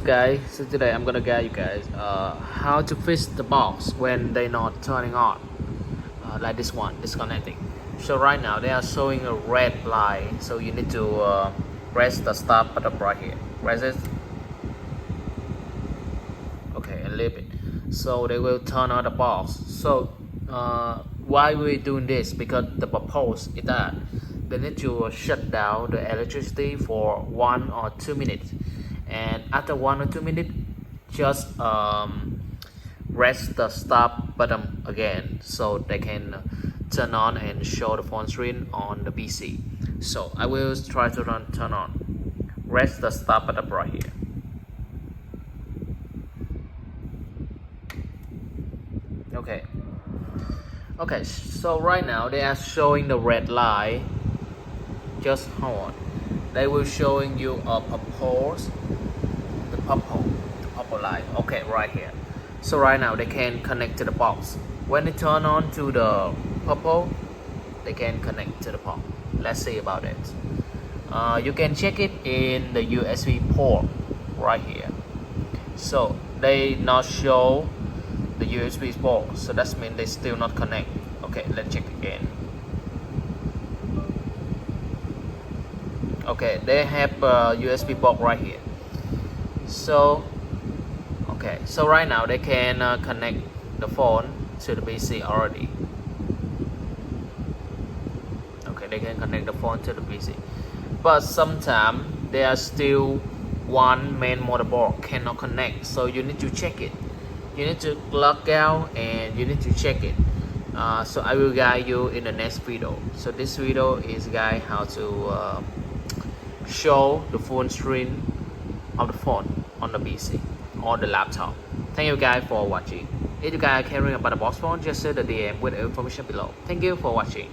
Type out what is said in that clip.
Guys, so today I'm gonna guide you guys how to fix the box when they're not turning on, like this one disconnecting. So right now they are showing a red light, so you need to press the start button right here. Press it. Okay, and leave it. So they will turn on the box. So why we doing this? Because the purpose is that they need to shut down the electricity for 1 or 2 minutes, and after 1 or 2 minutes, just press the stop button again, so they can turn on and show the phone screen on the PC. So I will try to turn on. Press the stop button right here. Okay. Okay, so right now they are showing the red light. Just hold on. They will showing you a the purple light. Okay, right here. So right now they can connect to the box. When they turn on to the purple, they can connect to the box. Let's see about it. You can check it in the USB port right here. So they not show the USB port, so that means they still not connect. Okay, let's check again. Okay, they have a USB port right here. So okay, so right now they can connect the phone to the PC already. Okay, they can connect the phone to the PC, but sometimes there are still one main motherboard cannot connect, so you need to check it. You need to log out and you need to check it. So I will guide you in the next video. So this video is guide how to show the phone screen of the phone on the PC or the laptop. Thank you guys for watching. If you guys are caring about the box phone, just send the DM with the information below. Thank you for watching.